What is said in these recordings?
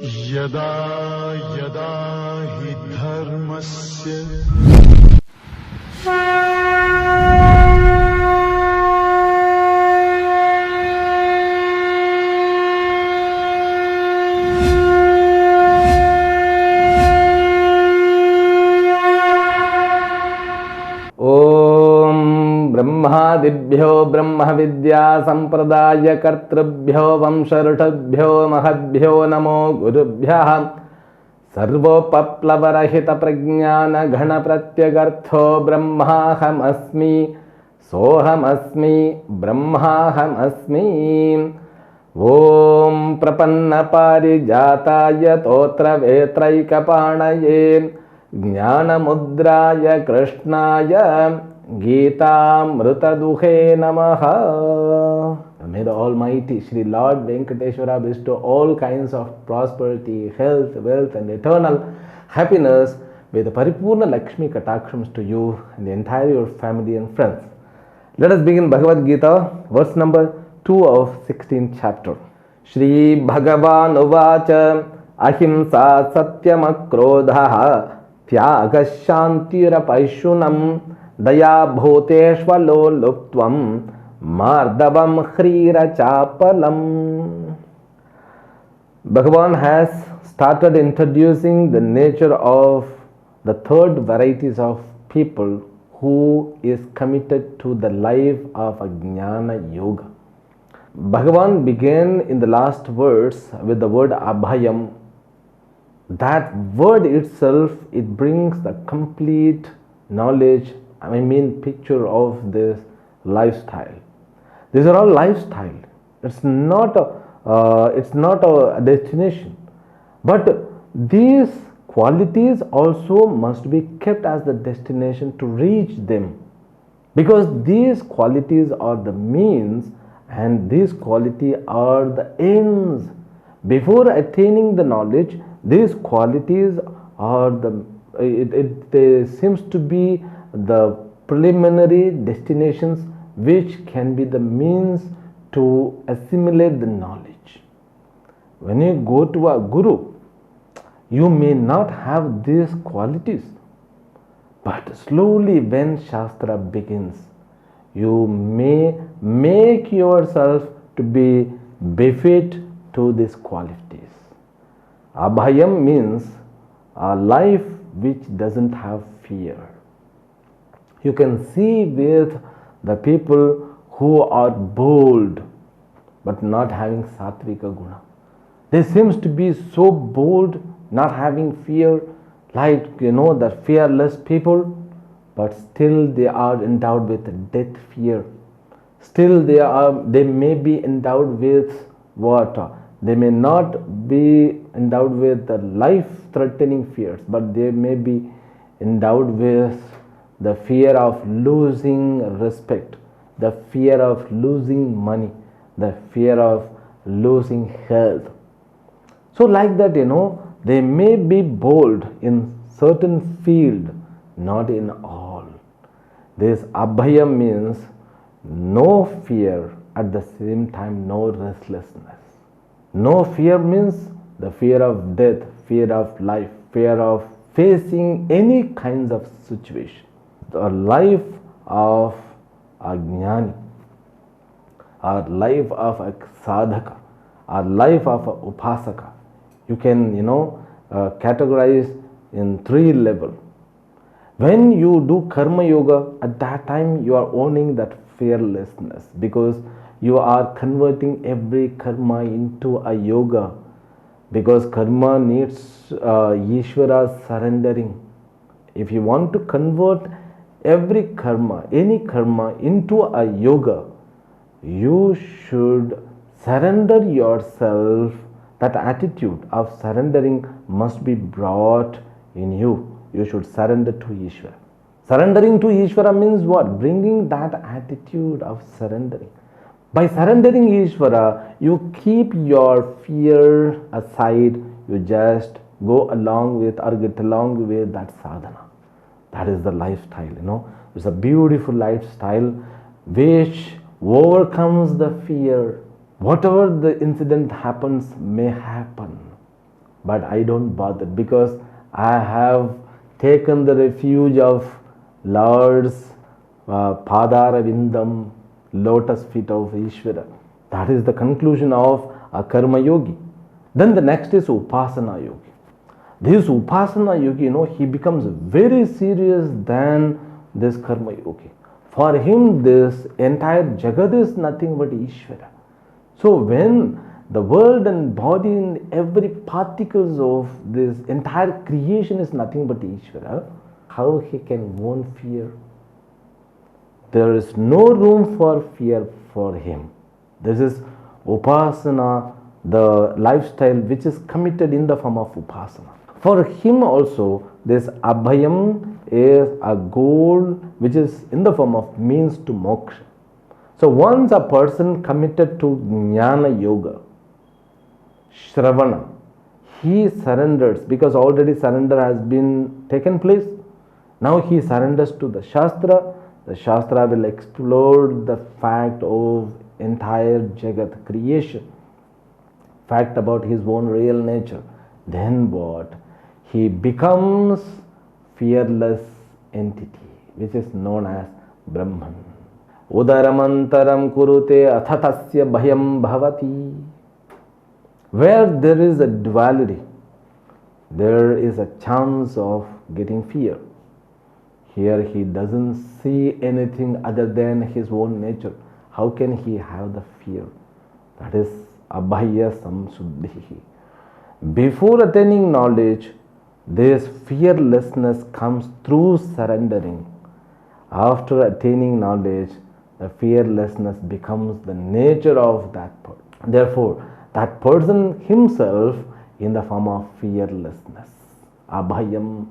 यदा यदा हि धर्मस्य ब्रह्मादिभ्यो ब्रह्म विद्या संप्रदाय कर्तृभ्यो वंशऋषभ्यो महद्भ्यो नमो गुरुभ्यः सर्वोपप्लवरहित प्रज्ञान घन प्रत्यगर्थो ब्रह्माहमस्मि सोहमस्मि ब्रह्माहमस्मि। ओम प्रपन्न पारिजाताय तोत्र वेत्रैकपाणये ज्ञानमुद्राय कृष्णाय गीतामृतदुहे नमः। May the Almighty Shri Lord Venkateshwara bestow all kinds of prosperity, health, wealth and eternal happiness with the Paripurna Lakshmi Katakshams to you and the entire your family and friends. Let us begin Bhagavad Gita, verse number 2 of 16th chapter. Shri Bhagavan Uvacha Ahimsa Satyam Akrodha Tyaga Shantira Paishunam Daya Bhuteshvalo Luptvam Mardavam Khrira Chapalam. Bhagavan has started introducing the nature of the third varieties of people who is committed to the life of a Jnana Yoga. Bhagavan began in the last verse with the word Abhayam. That word itself, it brings the complete knowledge, picture of this lifestyle. These are all lifestyle. It's not a destination. But these qualities also must be kept as the destination to reach them. Because these qualities are the means and these qualities are the ends. Before attaining the knowledge, these qualities are they seems to be the preliminary destinations which can be the means to assimilate the knowledge. When you go to a guru, you may not have these qualities, but slowly when Shastra begins, you may make yourself to be befit to these qualities. Abhayam means a life which doesn't have fear. You can see with the people who are bold but not having sattvika guna. They seems to be so bold, not having fear, like the fearless people, but still they are endowed with death fear. Still they may be endowed with what? They may not be endowed with the life-threatening fears, but they may be endowed with the fear of losing respect, the fear of losing money, the fear of losing health. So like that, they may be bold in certain field, not in all. This abhaya means no fear, at the same time no restlessness. No fear means the fear of death, fear of life, fear of facing any kinds of situation. The life of a jnani, our life of a sadhaka, our life of a upasaka, you can categorize in 3 levels. When you do karma yoga, at that time you are owning that fearlessness, because you are converting every karma into a yoga, because karma needs Ishvara surrendering. If you want to convert every karma, any karma into a yoga, you should surrender yourself. That attitude of surrendering must be brought in you. You should surrender to Ishvara. Surrendering to Ishvara means what? Bringing that attitude of surrendering. By surrendering Ishvara, you keep your fear aside. You just go along with or get along with that sadhana. That is the lifestyle, It's a beautiful lifestyle which overcomes the fear. Whatever the incident happens may happen. but I don't bother because I have taken the refuge of Lord's Padara Vindam, lotus feet of Ishvara. That is the conclusion of a Karma Yogi. Then the next is Upasana Yogi. This Upasana Yogi, he becomes very serious than this Karma Yogi. For him, this entire Jagat is nothing but Ishvara. So when the world and body and every particles of this entire creation is nothing but Ishvara, how he can own fear? There is no room for fear for him. This is Upasana, the lifestyle which is committed in the form of Upasana. For him also, this Abhayam is a goal which is in the form of means to moksha. So once a person committed to Jnana Yoga, Shravana, he surrenders because already surrender has been taken place. Now he surrenders to the Shastra. The Shastra will explore the fact of entire Jagat creation, fact about his own real nature. Then what? He becomes fearless entity, which is known as Brahman. Udaramantaram kurute athatasya bhayam bhavati. Where there is a duality, there is a chance of getting fear. Here he doesn't see anything other than his own nature. How can he have the fear? That is abhaya samsuddhi. Before attaining knowledge, this fearlessness comes through surrendering. After attaining knowledge, the fearlessness becomes the nature of that person. Therefore, that person himself in the form of fearlessness, abhayam.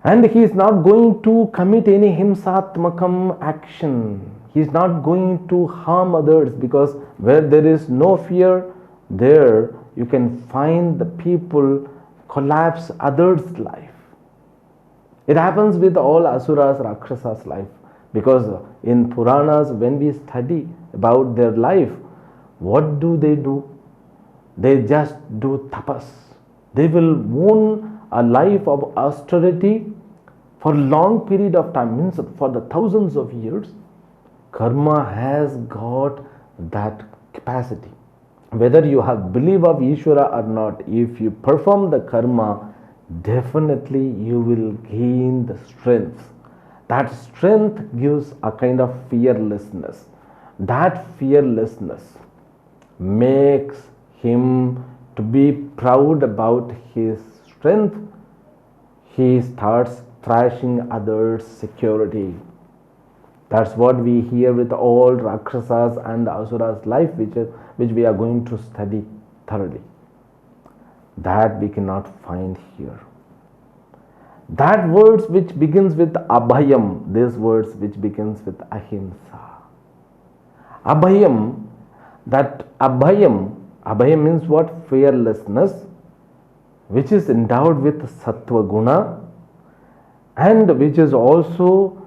And he is not going to commit any himsatmakam action. He is not going to harm others because where there is no fear, there you can find the people collapse others' life. It happens with all asuras, rakshasas' life because in Puranas when we study about their life, what do? They just do tapas. They will own a life of austerity for long period of time, means for the thousands of years. Karma has got that capacity. Whether you have belief of Ishvara or not, if you perform the karma, definitely you will gain the strength. That strength gives a kind of fearlessness. That fearlessness makes him to be proud about his strength. He starts thrashing others' security. That's what we hear with all Rakshasas and Asuras' life, which we are going to study thoroughly. That we cannot find here. That words which begins with Abhayam, these words which begins with Ahimsa. Abhayam, Abhayam means what? Fearlessness, which is endowed with Sattva Guna and which is also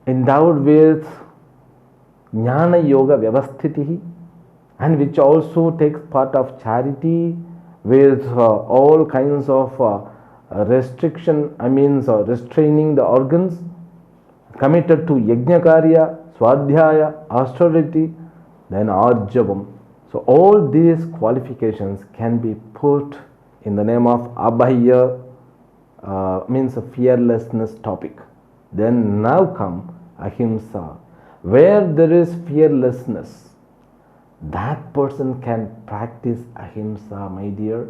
endowed with Jnana Yoga Vyavasthitihi, and which also takes part of charity with all kinds of restriction, restraining the organs, committed to Yajna Karya, Swadhyaya, austerity, then Arjavam. So all these qualifications can be put in the name of Abhaya, means a fearlessness topic. Then now come Ahimsa. Where there is fearlessness, that person can practice Ahimsa, my dear,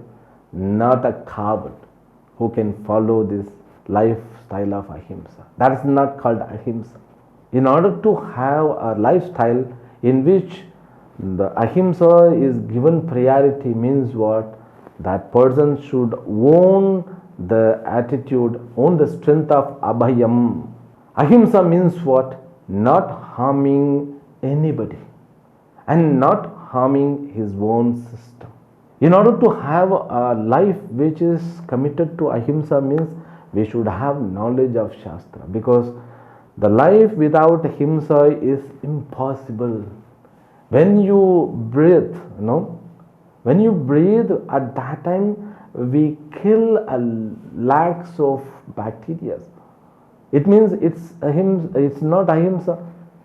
not a coward who can follow this lifestyle of Ahimsa. That is not called Ahimsa. In order to have a lifestyle in which the Ahimsa is given priority means what? That person should own the attitude, own the strength of Abhayam. Ahimsa means what? Not harming anybody and not harming his own system. In order to have a life which is committed to Ahimsa means we should have knowledge of Shastra, because the life without Ahimsa is impossible. When you breathe, When you breathe, at that time, we kill lakhs of bacteria. It means it's not ahimsa,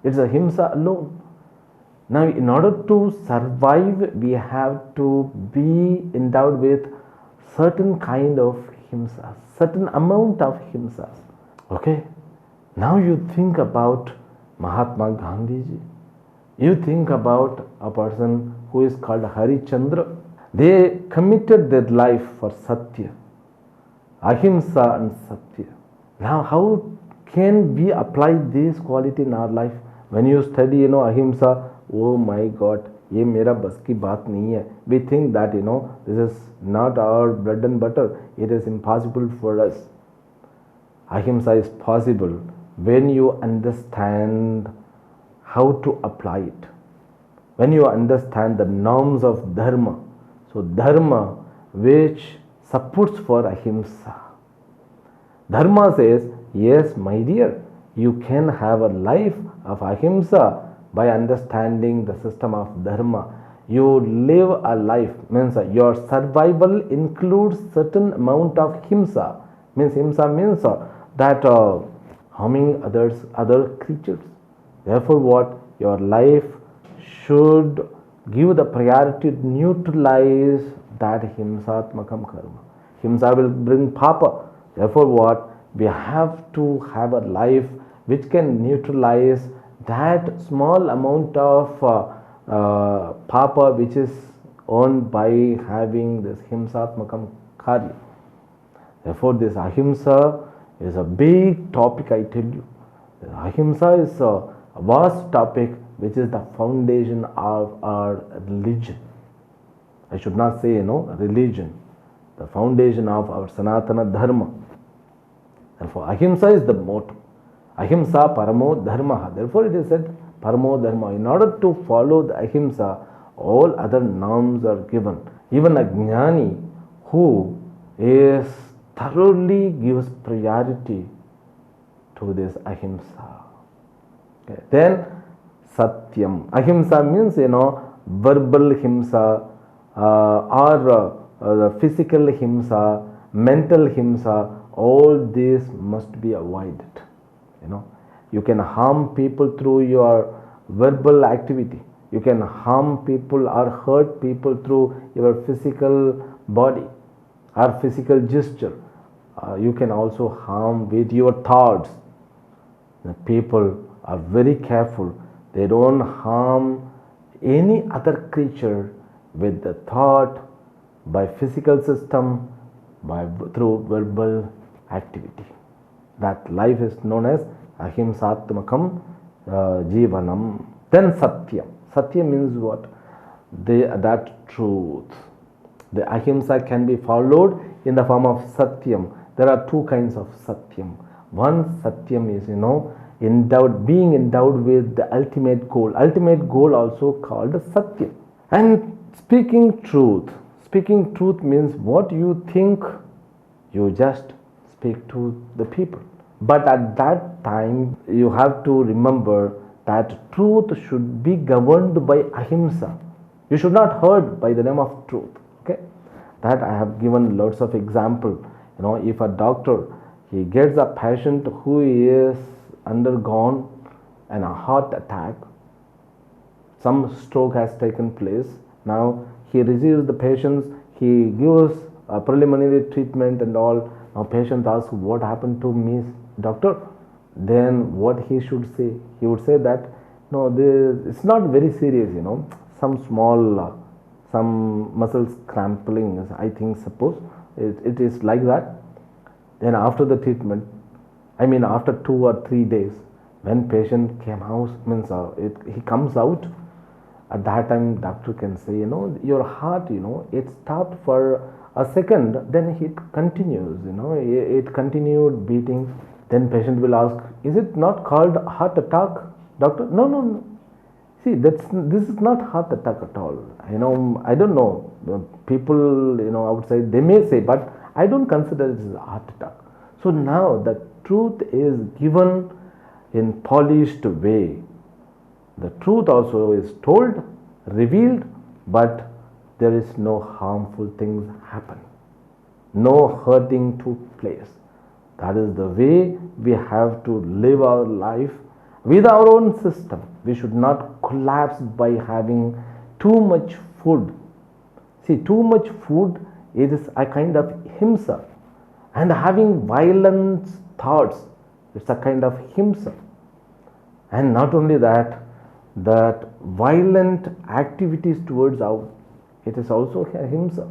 it's ahimsa alone. Now, in order to survive, we have to be endowed with certain kind of himsas, certain amount of himsas. Okay? Now you think about Mahatma Gandhiji. You think about a person who is called Harichandra. They committed their life for Satya, Ahimsa and Satya. Now, how can we apply this quality in our life? When you study, Ahimsa, oh my God, ye mera bas ki baat nahi hai. We think that, this is not our bread and butter. It is impossible for us. Ahimsa is possible when you understand how to apply it. When you understand the norms of dharma. So dharma which supports for ahimsa. Dharma says, yes, my dear, you can have a life of ahimsa by understanding the system of dharma. You live a life, means your survival includes certain amount of himsa. Himsa means that harming other creatures. Therefore what? Your life should give the priority to neutralize that himsatmakam karma. Himsa will bring papa. Therefore what? We have to have a life which can neutralize that small amount of papa which is earned by having this himsatmakam karya. Therefore this ahimsa is a big topic, I tell you. Ahimsa is a vast topic which is the foundation of our religion. I should not say, religion. The foundation of our Sanatana Dharma. Therefore, ahimsa is the motto. Ahimsa paramo dharma. Therefore, it is said paramo dharma. In order to follow the ahimsa, all other norms are given. Even a jnani who is thoroughly gives priority to this ahimsa. Okay. Then satyam. Ahimsa means, verbal himsa or the physical himsa, mental himsa. All these must be avoided. You can harm people through your verbal activity. You can harm people or hurt people through your physical body or physical gesture. You can also harm with your thoughts. The people are very careful. They don't harm any other creature with the thought, by physical system, through verbal activity. That life is known as ahimsatmakam jivanam. Then satyam. Satyam means what? That truth. The ahimsa can be followed in the form of satyam. There are two kinds of satyam. One satyam is, being endowed with the ultimate goal. Ultimate goal also called satyam. And speaking truth. Speaking truth means what you think, you just speak to the people. But at that time, you have to remember that truth should be governed by ahimsa. You should not hurt by the name of truth. Okay? That I have given lots of example. If a doctor, he gets a patient who is undergone a heart attack, some stroke has taken place. Now he receives the patients, he gives a preliminary treatment and all. Now patient asks, what happened to me, doctor? Then what he should say? He would say that, no, it's not very serious, some small, some muscles cramping, I think, suppose. It is like that. Then after the treatment, after 2 or 3 days, when patient came out, he comes out, at that time doctor can say, your heart, it stopped for a second, then it continues, it continued beating. Then patient will ask, is it not called heart attack, doctor? No. See, this is not heart attack at all. I don't know. People, outside, they may say, but I don't consider it as a heart attack. So now the truth is given in polished way. The truth also is told, revealed, but there is no harmful things happen. No hurting took place. That is the way we have to live our life with our own system. We should not collapse by having too much food. See, too much food is a kind of himsa, and having violent thoughts, it's a kind of himsa. And not only that, that violent activities towards out, it is also a himsa.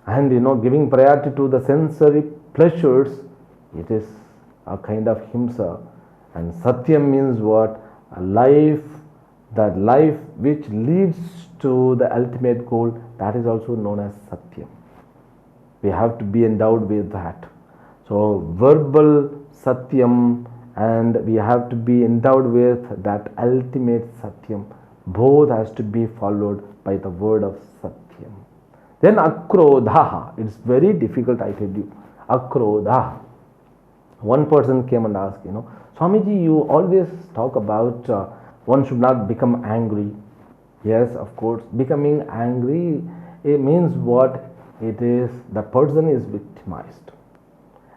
And giving priority to the sensory pleasures, it is a kind of himsa. And satyam means what? A life, that life which leads to the ultimate goal, that is also known as satyam. We have to be endowed with that. So verbal satyam, and we have to be endowed with that ultimate satyam. Both has to be followed by the word of satyam. Then akrodha, it's very difficult, I tell you. Akrodha. One person came and asked, Swamiji, you always talk about one should not become angry. Yes, of course, becoming angry, it means what? It is the person is victimized.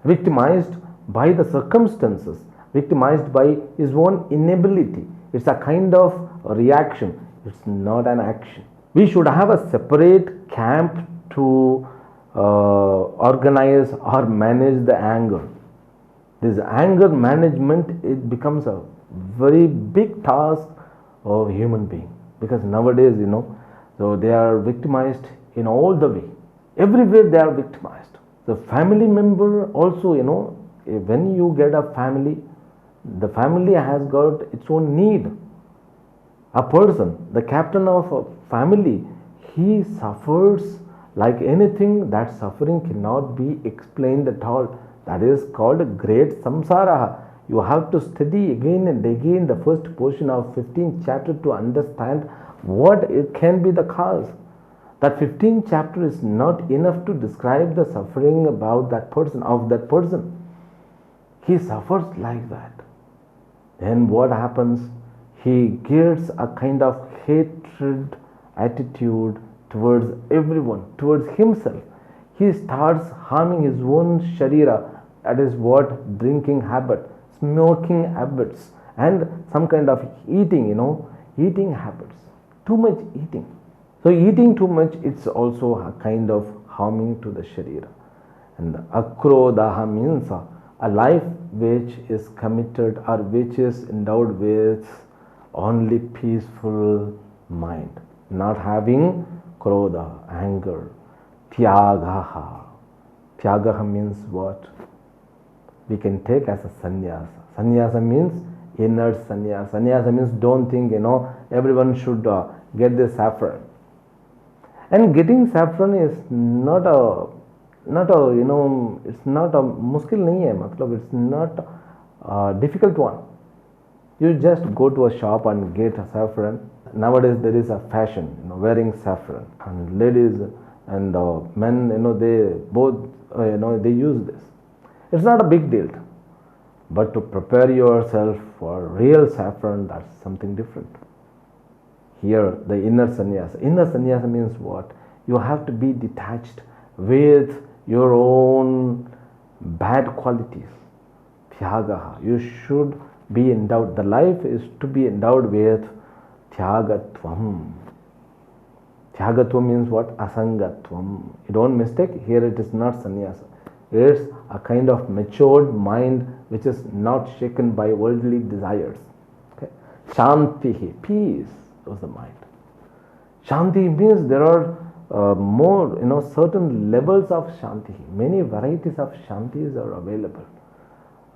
Victimized by the circumstances, victimized by his own inability. It's a kind of reaction, it's not an action. We should have a separate camp to organize or manage the anger. This anger management, it becomes a very big task of human being, because nowadays, so they are victimized in all the way. Everywhere they are victimized. The family member also, when you get a family, the family has got its own need. A person, the captain of a family, he suffers like anything. That suffering cannot be explained at all. That is called great samsara. You have to study again and again the first portion of 15th chapter to understand what it can be the cause. That 15th chapter is not enough to describe the suffering about that person, of that person. He suffers like that. Then what happens? He gets a kind of hatred attitude towards everyone, towards himself. He starts harming his own sharira. That is what? Drinking habit, smoking habits, and some kind of eating, eating habits. Too much eating. So eating too much, it's also a kind of harming to the sharira. And akrodaha means a life which is committed or which is endowed with only peaceful mind, not having krodha, anger. Tyagaha. Tyagaha means what? We can take as a sannyasa. Sannyasa means inner sannyasa. Sannyasa means don't think, everyone should get this saffron. And getting saffron is not a it's not a muskil nahi hai, matlab it's not a difficult one. You just go to a shop and get a saffron. Nowadays there is a fashion, wearing saffron, and ladies and men, they both, they use this. It's not a big deal, but to prepare yourself for real saffron, that's something different. Here, the inner sannyasa. Inner sannyasa means what? You have to be detached with your own bad qualities. Tyagaha. You should be endowed. The life is to be endowed with Tyagatvam. Tyagatvam means what? Asangatvam. You don't mistake. Here it is not sannyasa. It's a kind of matured mind which is not shaken by worldly desires. Okay. Shantihi. Peace of the mind. Shanti means there are more, certain levels of Shanti. Many varieties of Shantis are available.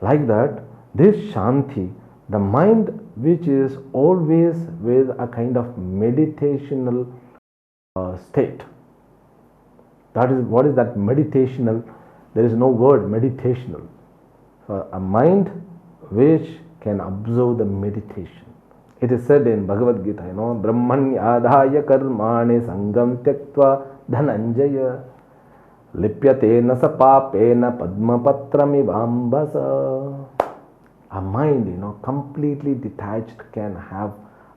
Like that, this Shanti, the mind which is always with a kind of meditational state. That is, what is that meditational? There is no word meditational. So a mind which can observe the meditation. It is said in Bhagavad Gita, Brahmanya adhaya karmane sangam tyaktva dhananjaya lipyate nasa papena padmapatrami vambasa. A mind, completely detached can have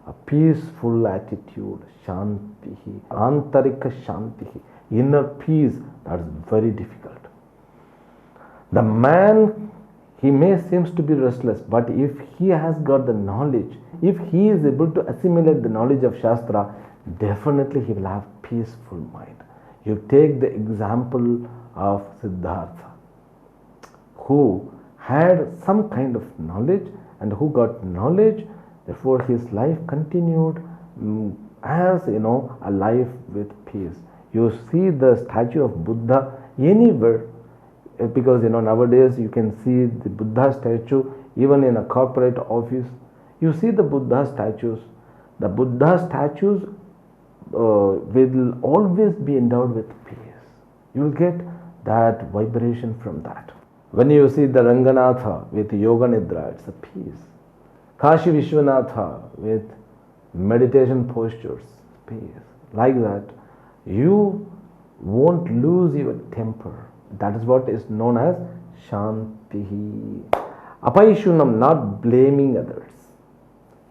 a peaceful attitude, shantihi, antarika shantihi, inner peace, that is very difficult. The man, he may seems to be restless, but if he has got the knowledge, if he is able to assimilate the knowledge of Shastra, definitely he will have peaceful mind. You take the example of Siddhartha, who had some kind of knowledge and who got knowledge, therefore his life continued as a life with peace. You see the statue of Buddha anywhere, because nowadays you can see the Buddha statue even in a corporate office. You see the Buddha statues. The Buddha statues will always be endowed with peace. You will get that vibration from that. When you see the Ranganatha with Yoga Nidra, it's a peace. Kashi Vishwanatha with meditation postures, peace. Like that, you won't lose your temper. That is what is known as Shantihi. Apaishunam, not blaming others.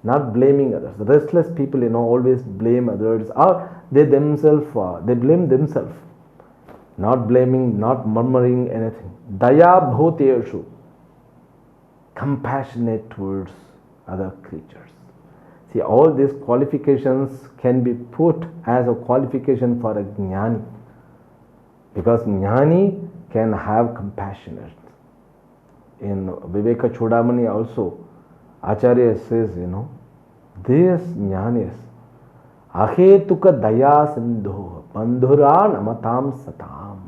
Not blaming others. The restless people, always blame others, or they themselves, they blame themselves. Not blaming, not murmuring anything. Daya bhuteshu, compassionate towards other creatures. See, all these qualifications can be put as a qualification for a jnani, because jnani can have compassionate. In Viveka Chudamani also, Acharya says, this jnanis, ahetuka daya sindhu, bandhura namatam satam,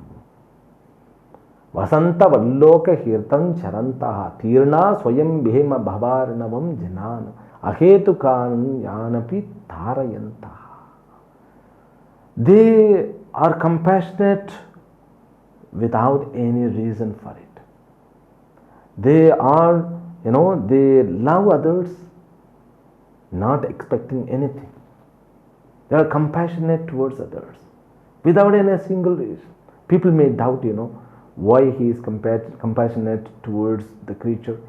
vasanta valloka hirtan charantaha, tirna swayam bhema bhavarnavam janan, ahetukan yanapi tarayantaha. They are compassionate without any reason for it. They are, they love others not expecting anything. They are compassionate towards others without any single reason. People may doubt, why he is compassionate towards the creature.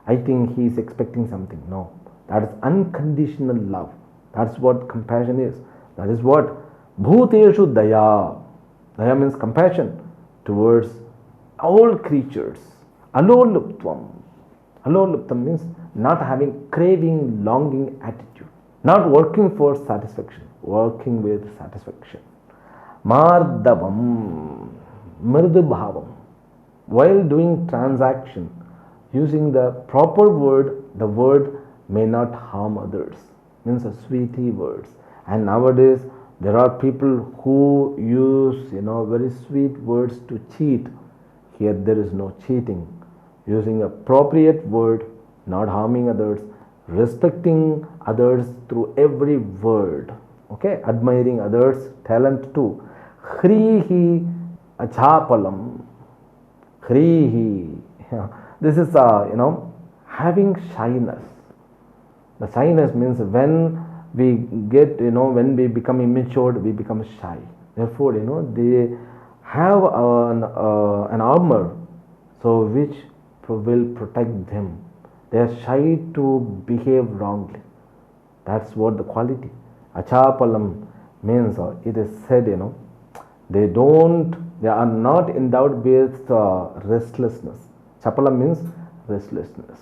I think he is expecting something. No, that is unconditional love. That's what compassion is. That is what bhuteshu daya. Daya means compassion towards all creatures. Aloluptvam. Aloluptam means not having craving, longing attitude. Not working for satisfaction, working with satisfaction. Mardavam, mridubhavam. While doing transaction, using the proper word, the word may not harm others. Means a sweetie words. And nowadays there are people who use very sweet words to cheat. Here there is no cheating. Using appropriate word, not harming others, respecting others through every word. Okay, admiring others' talent too. Hrihi achapalam. Hrihi. This is having shyness. The shyness means when we get, when we become immature, we become shy. Therefore, they have an armor, so which will protect them. They are shy to behave wrongly. That's what the quality. Achapalam means, it is said, they are not endowed with restlessness. Chapalam means restlessness.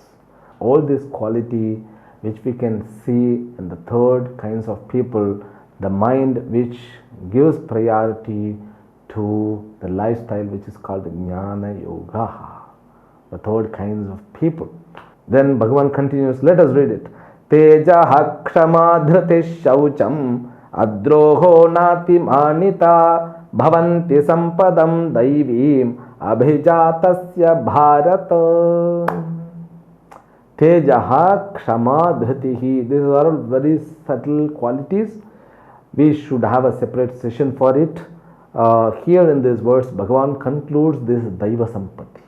All this quality which we can see in the third kinds of people, the mind which gives priority to the lifestyle which is called Jnana Yoga, the third kinds of people. Then Bhagavan continues, let us read it. Teja kshama dhriti shaucham adroho nati manita bhavanti sampadam daivim abhijatasya bharata. Tejaha kshama dhritihi. These are all very subtle qualities. We should have a separate session for it. Here in these words, Bhagavan concludes this Daiva Sampati.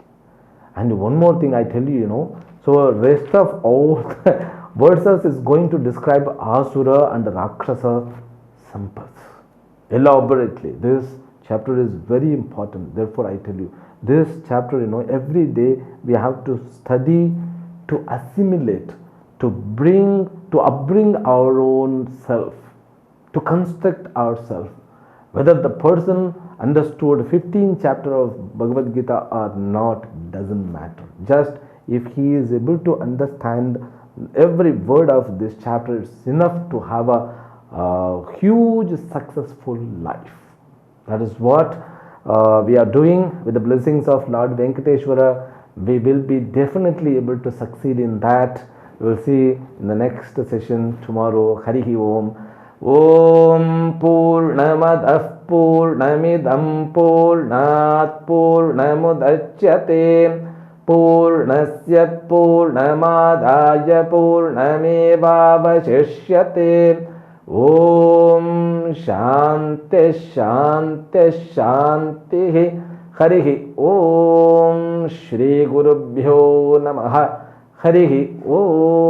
And one more thing I tell you, so rest of all the verses is going to describe Asura and Rakshasa Sampath elaborately. This chapter is very important. Therefore, I tell you, this chapter, every day we have to study, to assimilate, to bring to upbring our own self, to construct ourselves. Whether the person understood 15th chapter of Bhagavad Gita or not doesn't matter. Just if he is able to understand every word of this chapter, it's enough to have a huge successful life. That is what we are doing with the blessings of Lord Venkateshwara. We will be definitely able to succeed in that. We will see in the next session tomorrow. Harihi Om. Om Purnamadah Purnamidam Purnat Purnamudachyate Purnasya Purnamadaya Purnamevavashishyate. Om Shanti Shanti Shanti. Harihi Om. Shri Gurubhyo Namaha. Harihi Om.